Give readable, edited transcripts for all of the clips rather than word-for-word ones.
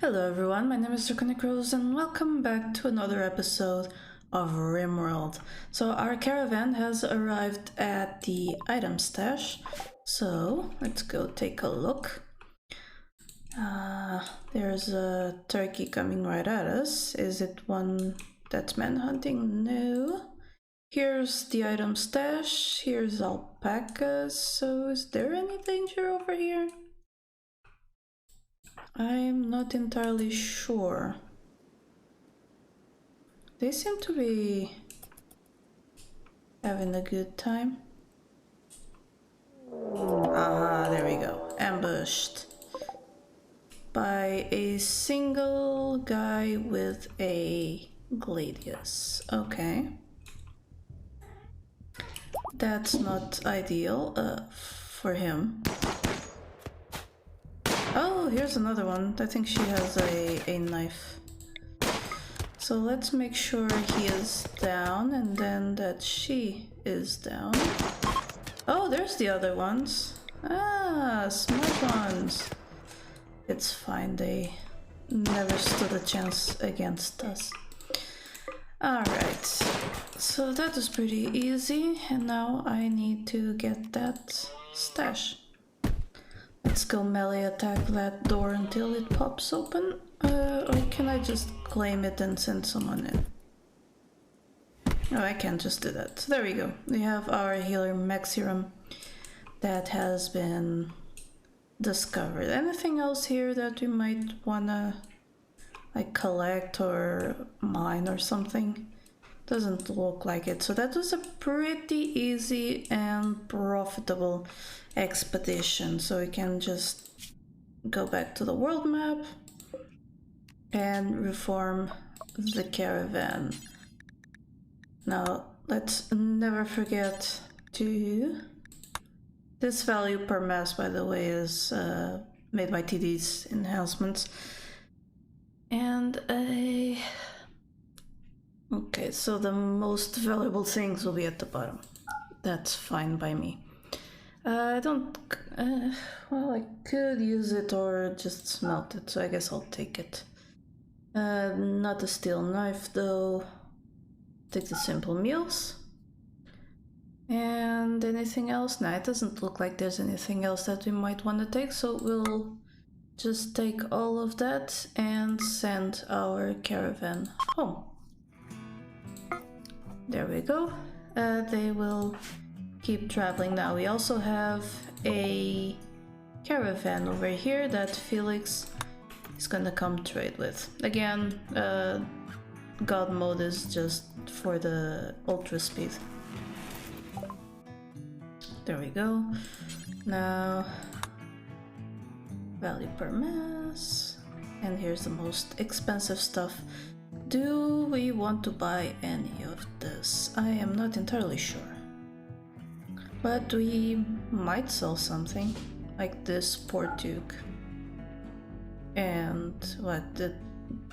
Hello everyone, my name is Draconicrose and welcome back to another episode of Rimworld. So our caravan has arrived at the item stash, so let's go take a look. There's a turkey coming right at us. Is it one that's manhunting? No. Here's the item stash, here's alpacas, so is there any danger over here? I'm not entirely sure. They seem to be having a good time. Ah, there we go. Ambushed by a single guy with a gladius. Okay. That's not ideal for him. Oh, here's another one. I think she has a knife. So let's make sure he is down and then that she is down. Oh, there's the other ones. Ah, smart ones. It's fine, they never stood a chance against us. Alright, so that was pretty easy and now I need to get that stash. Let's go melee attack that door until it pops open, or can I just claim it and send someone in? No, I can't just do that. So there we go. We have our healer max serum that has been discovered. Anything else here that we might wanna like collect or mine or something? Doesn't look like it. So that was a pretty easy and profitable expedition. So we can just go back to the world map and reform the caravan. Now let's never forget to... This value per mass, by the way, is made by TD's enhancements. And a... Okay, so the most valuable things will be at the bottom. That's fine by me. I don't... well, I could use it or just smelt it, so I guess I'll take it. Not a steel knife, though. Take the simple meals. And anything else? Nah, it doesn't look like there's anything else that we might want to take, so we'll just take all of that and send our caravan home. There we go. They will keep traveling now. We also have a caravan over here that Felix is gonna come trade with. Again, God mode is just for the ultra speed. There we go. Now, value per mass. And here's the most expensive stuff. Do we want to buy any of this? I am not entirely sure. But we might sell something, like this Portugue. And what,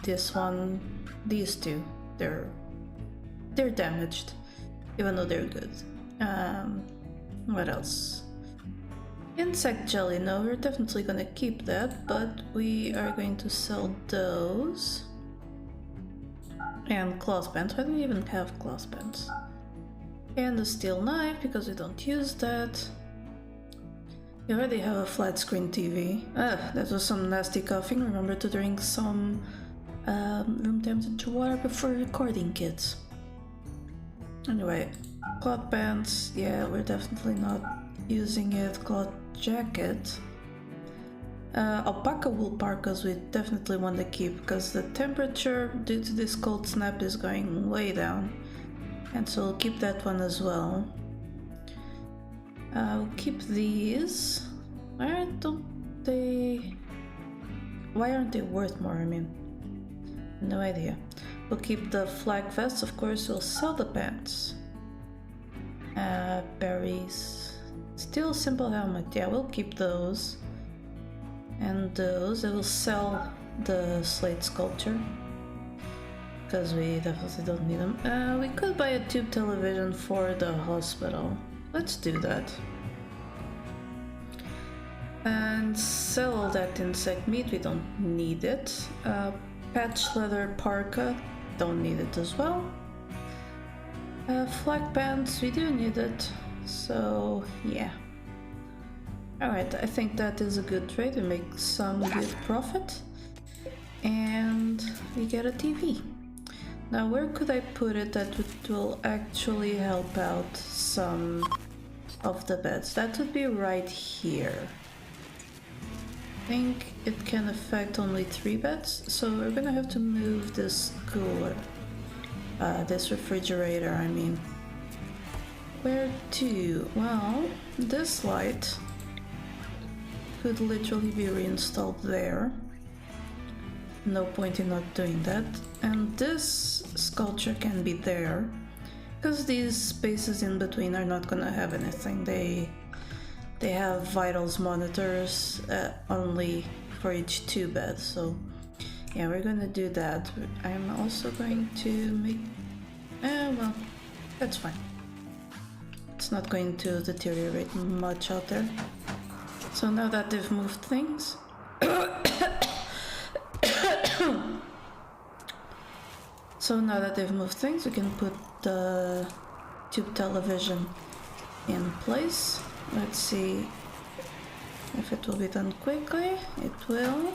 this one, these two, they're damaged, even though they're good. What else? Insect jelly, no, we're definitely gonna keep that, but we are going to sell those. And cloth pants. I don't even have cloth pants. And a steel knife, because we don't use that. We already have a flat screen TV. That was some nasty coughing. Remember to drink some room temperature water before recording, kids. Anyway, cloth pants. Yeah, we're definitely not using it. Cloth jacket. Alpaca wool parkas we definitely want to keep because the temperature due to this cold snap is going way down, and so we'll keep that one as well. We'll keep these. Why aren't they worth more? I mean, no idea. We'll keep the flag vests, of course. We'll sell the pants. Berries. Still simple helmet. Yeah, we'll keep those. And those, I will sell the slate sculpture because we definitely don't need them. We could buy a tube television for the hospital. Let's do that. And sell all that insect meat, we don't need it. Patch leather parka, don't need it as well. Flak pants, we do need it, so yeah. Alright, I think that is a good trade, we make some good profit. And we get a TV. Now where could I put it that will actually help out some of the beds? That would be right here. I think it can affect only 3 beds, so we're gonna have to move this cooler. This refrigerator, I mean. Where to? Well, this light could literally be reinstalled there. No point in not doing that. And this sculpture can be there, because these spaces in between are not gonna have anything. They have vitals monitors only for each 2 beds, so yeah, we're gonna do that. I'm also going to make... well, that's fine. It's not going to deteriorate much out there. So now that they've moved things... So now that they've moved things, we can put the tube television in place. Let's see if it will be done quickly. It will.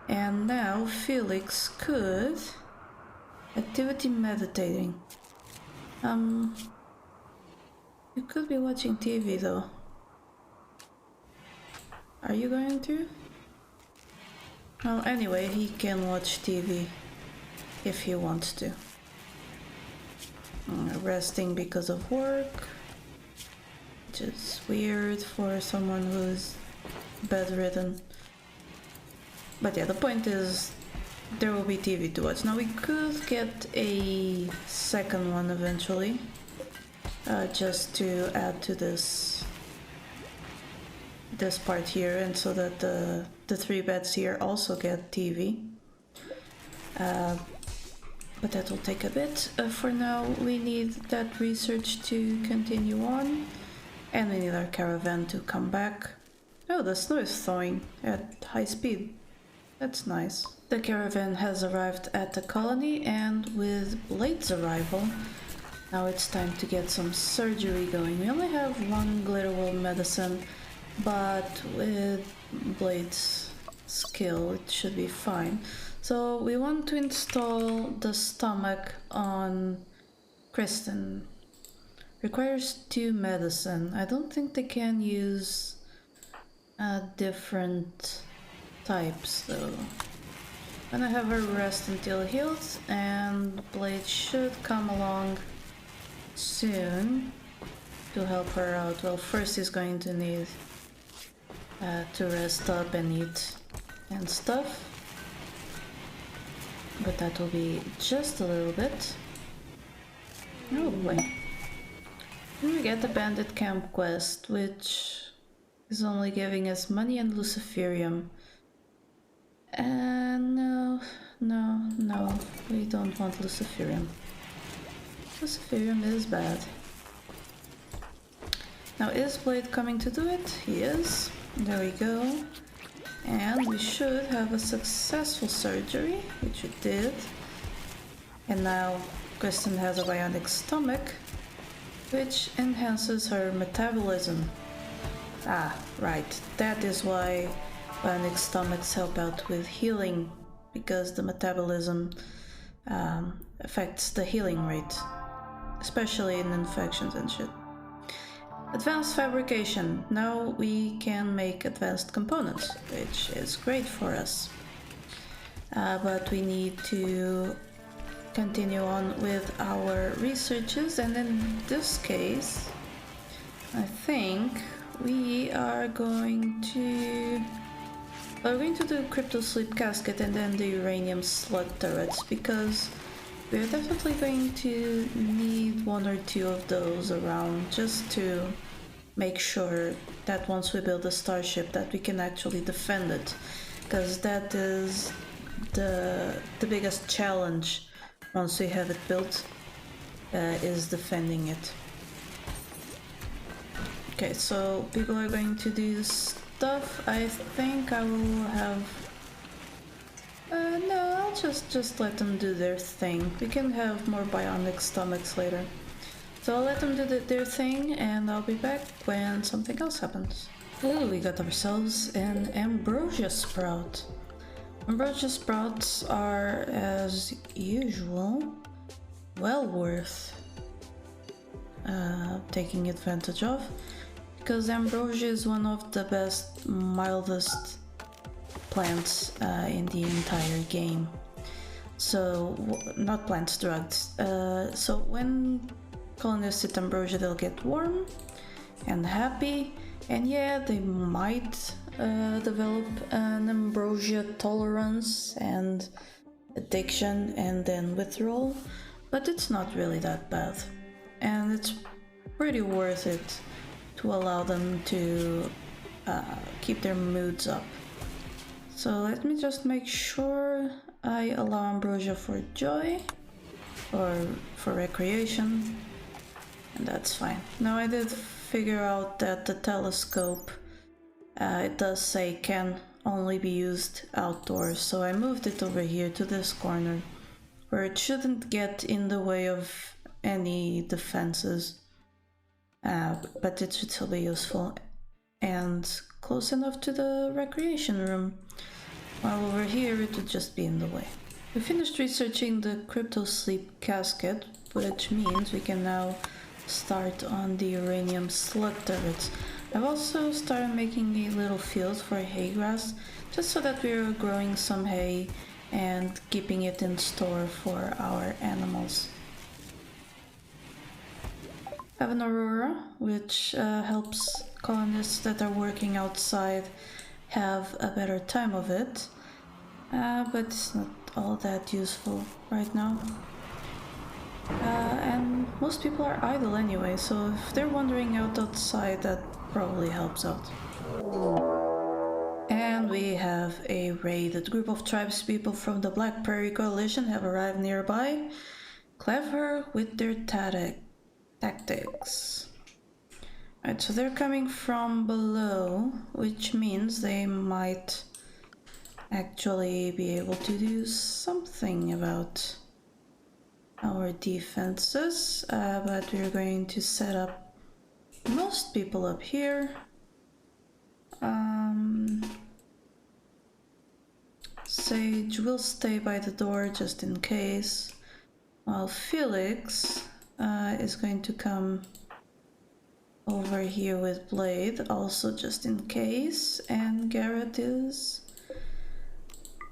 And now Felix could... Activity meditating. You could be watching TV though. Are you going to? Well, anyway, he can watch TV if he wants to. Resting because of work, which is weird for someone who's bedridden. But yeah, the point is there will be TV to watch. Now we could get a second one eventually, just to add to this part here, and so that the 3 beds here also get TV. But that will take a bit. For now, we need that research to continue on, and we need our caravan to come back. Oh, the snow is thawing at high speed. That's nice. The caravan has arrived at the colony, and with Blade's arrival, now it's time to get some surgery going. We only have 1 Glitterworld medicine, but with Blade's skill, it should be fine. So we want to install the stomach on Kristen. Requires 2 medicine. I don't think they can use different types though. I'm gonna have her rest until healed, and Blade should come along soon to help her out. Well, first he's going to need to rest up and eat and stuff. But that will be just a little bit. Oh boy. Then we get the Bandit Camp quest, which is only giving us money and Luciferium. And no, we don't want Luciferium. Luciferium is bad. Now is Blade coming to do it? He is. There we go. And we should have a successful surgery, which we did. And now Kristen has a bionic stomach, which enhances her metabolism. Ah, right. That is why bionic stomachs help out with healing, because the metabolism affects the healing rate, especially in infections and shit. Advanced fabrication. Now we can make advanced components, which is great for us. But we need to continue on with our researches, and in this case, I think we are going to... We're going to do Crypto Sleep Casket and then the Uranium Slug Turrets, because we're definitely going to need 1 or 2 of those around, just to make sure that once we build a starship that we can actually defend it, because that is the biggest challenge once we have it built, is defending it. Okay, so people are going to do stuff, I think I will have... no, I'll just let them do their thing. We can have more bionic stomachs later. So I'll let them do their thing, and I'll be back when something else happens. Oh, we got ourselves an Ambrosia Sprout. Ambrosia Sprouts are, as usual, well worth taking advantage of, because Ambrosia is one of the best, mildest plants in the entire game. So, not plants, drugs. So when colonists eat Ambrosia, they'll get warm and happy, and yeah, they might develop an Ambrosia tolerance and addiction and then withdrawal, but it's not really that bad, and it's pretty worth it to allow them to keep their moods up. So let me just make sure I allow Ambrosia for joy or for recreation, and that's fine. Now I did figure out that the telescope, it does say can only be used outdoors, so I moved it over here to this corner where it shouldn't get in the way of any defenses, but it should still be useful and close enough to the recreation room, while over here it would just be in the way. We finished researching the crypto sleep casket, which means we can now start on the uranium slug turrets. I've also started making a little field for hay grass, just so that we're growing some hay and keeping it in store for our animals. I have an aurora, which helps colonists that are working outside have a better time of it, but it's not all that useful right now. And most people are idle anyway, so if they're wandering out outside, that probably helps out. And we have a raid. A group of tribespeople from the Black Prairie Coalition have arrived nearby, clever with their tactics. Alright, so they're coming from below, which means they might actually be able to do something about our defenses, but we're going to set up most people up here. Sage will stay by the door just in case, while Felix is going to come over here with Blade, also just in case, and Garrett is,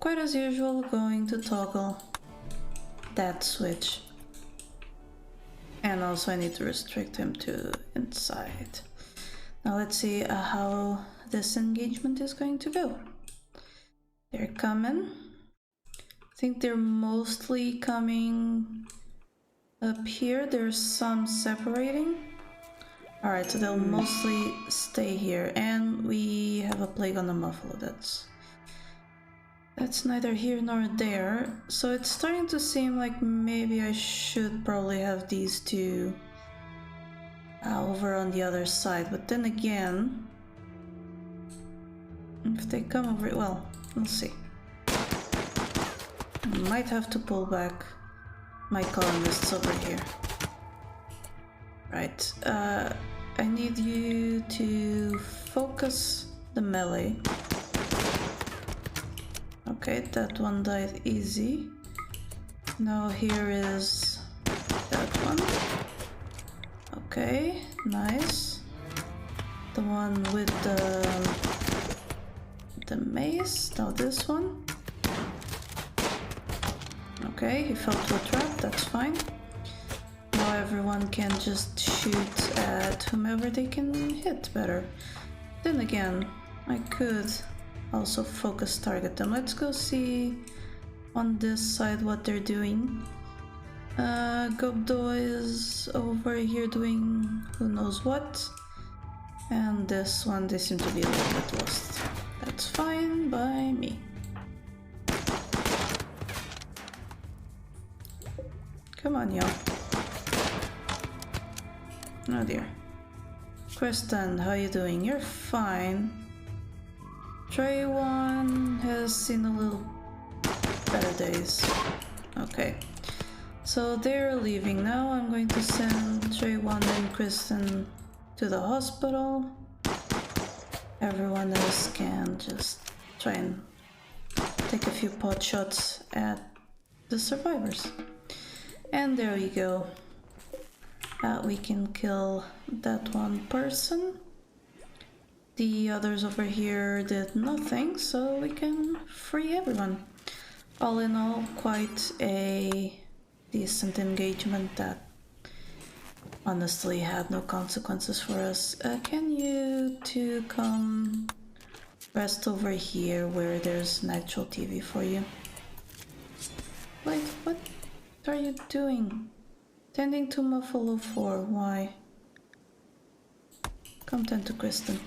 quite as usual, going to toggle that switch. And also I need to restrict him to inside. Now let's see how this engagement is going to go. They're coming. I think they're mostly coming up here. There's some separating. Alright, so they'll mostly stay here. And we have a plague on the muffalo. That's neither here nor there. So it's starting to seem like maybe I should probably have these two over on the other side. But then again, if they come over, well, we'll see. I might have to pull back my colonists over here. Right, I need you to focus the melee. Okay, that one died easy. Now here is that one. Okay, nice. The one with the mace. Now this one. Okay, he fell to a trap, that's fine. Now everyone can just shoot at whomever they can hit better. Then again, I could also focus target them. Let's go see on this side what they're doing. Gobdo is over here doing who knows what. And this one, they seem to be a little bit lost. That's fine by me. Come on, y'all. Oh dear. Kristen, how you doing? You're fine. Stray one has seen a little better days. Okay. So they're leaving now. I'm going to send Stray one and Kristen to the hospital. Everyone else can just try and take a few pot shots at the survivors. And there we go. We can kill that one person. The others over here did nothing, so we can free everyone. All in all, quite a decent engagement that honestly had no consequences for us. Can you two come rest over here where there's an actual TV for you? Wait, what are you doing? Tending to Muffalo 4, why? Come tend to Kristen.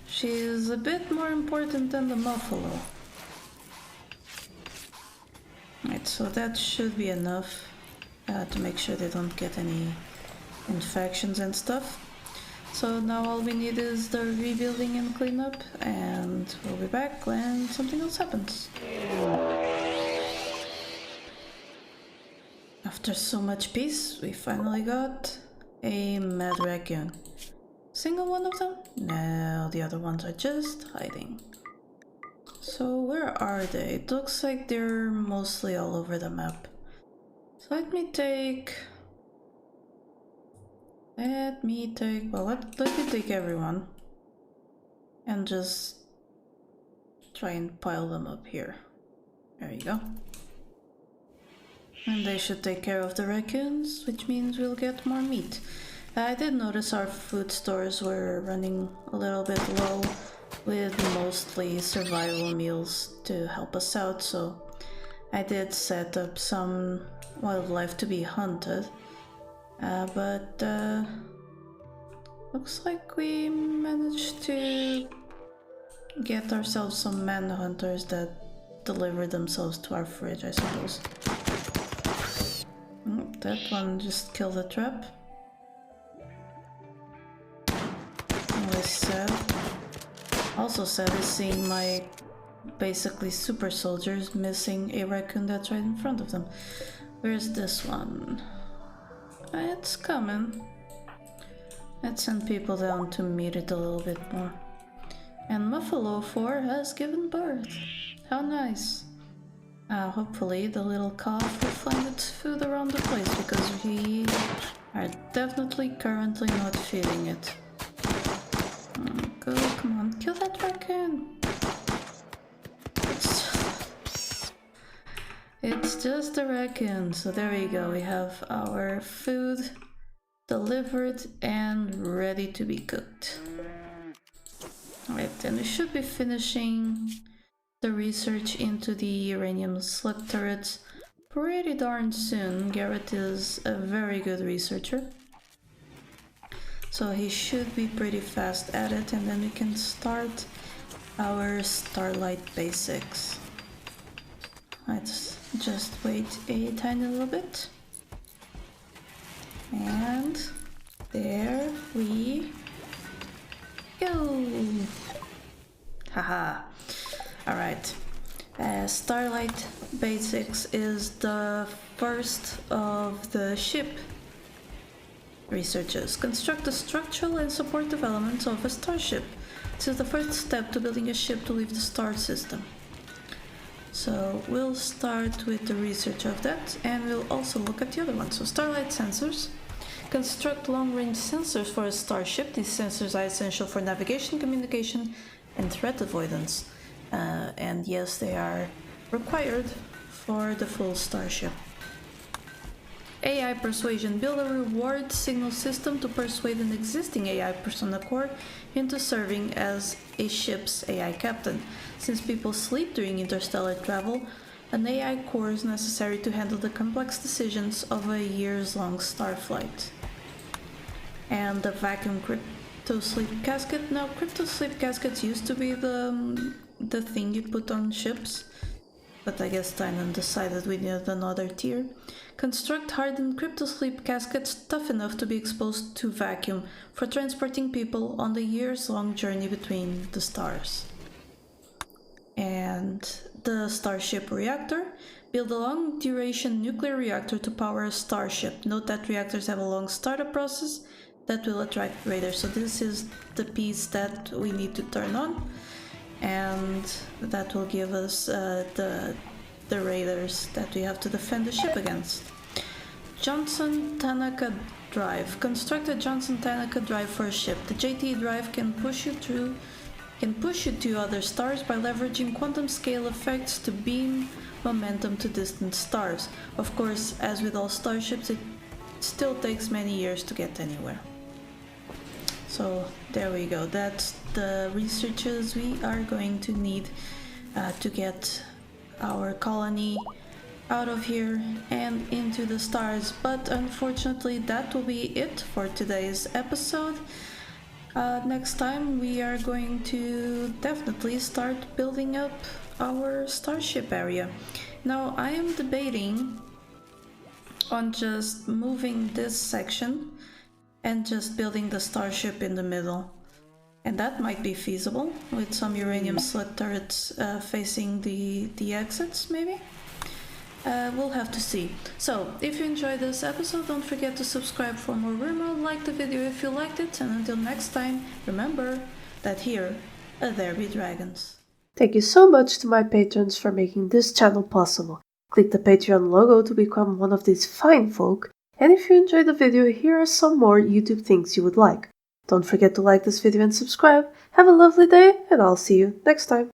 She is a bit more important than the Muffalo. Right, so that should be enough to make sure they don't get any infections and stuff. So now all we need is the rebuilding and cleanup, and we'll be back when something else happens. After so much peace, we finally got a mad raccoon. Single one of them? No, the other ones are just hiding. So where are they? It looks like they're mostly all over the map. So let me take everyone and just try and pile them up here. There you go. And they should take care of the raccoons, which means we'll get more meat. I did notice our food stores were running a little bit low, with mostly survival meals to help us out, so I did set up some wildlife to be hunted. But looks like we managed to get ourselves some manhunters that deliver themselves to our fridge, I suppose. That one just killed the trap. Also sad is seeing my basically super soldiers missing a raccoon that's right in front of them. Where's this one? It's coming. Let's send people down to meet it a little bit more. And Muffalo 4 has given birth. How nice. Hopefully the little calf will find its food around the place, because we are definitely currently not feeding it. Go, come on, kill that raccoon! It's just a raccoon, so there we go. We have our food delivered and ready to be cooked. Alright, and we should be finishing the research into the uranium slug turrets pretty darn soon. Garrett is a very good researcher, so he should be pretty fast at it, and then we can start our Starlight Basics. Let's just wait a tiny little bit. And there we go! Haha! Alright. Starlight Basics is the first of the ship researches. Construct the structural and support developments of a starship. This is the first step to building a ship to leave the star system. So we'll start with the research of that, and we'll also look at the other one. So Starlight sensors. Construct long-range sensors for a starship. These sensors are essential for navigation, communication, and threat avoidance. And yes, they are required for the full starship. AI persuasion. Build a reward signal system to persuade an existing AI persona core into serving as a ship's AI captain. Since people sleep during interstellar travel, an AI core is necessary to handle the complex decisions of a years-long starflight. And the vacuum crypto sleep casket. Now, crypto sleep caskets used to be the thing you put on ships, but I guess Tynan decided we needed another tier. Construct hardened cryptosleep caskets tough enough to be exposed to vacuum for transporting people on the years-long journey between the stars. and the Starship Reactor. Build a long-duration nuclear reactor to power a starship. Note that reactors have a long startup process that will attract raiders. So this is the piece that we need to turn on, and that will give us the raiders that we have to defend the ship against. Johnson Tanaka Drive. Construct a Johnson Tanaka Drive for a ship. The JT drive can push you to other stars by leveraging quantum scale effects to beam momentum to distant stars. Of course, as with all starships, it still takes many years to get anywhere. So there we go. That's the researches we are going to need to get our colony out of here and into the stars. But unfortunately, that will be it for today's episode. Next time we are going to definitely start building up our starship area. Now I am debating on just moving this section and just building the starship in the middle, and that might be feasible with some uranium slit turrets facing the exits, maybe. We'll have to see. So, if you enjoyed this episode, don't forget to subscribe for more Rimworld, like the video if you liked it, and until next time, remember that here, there be dragons. Thank you so much to my patrons for making this channel possible. Click the Patreon logo to become one of these fine folk, and if you enjoyed the video, here are some more YouTube things you would like. Don't forget to like this video and subscribe. Have a lovely day, and I'll see you next time.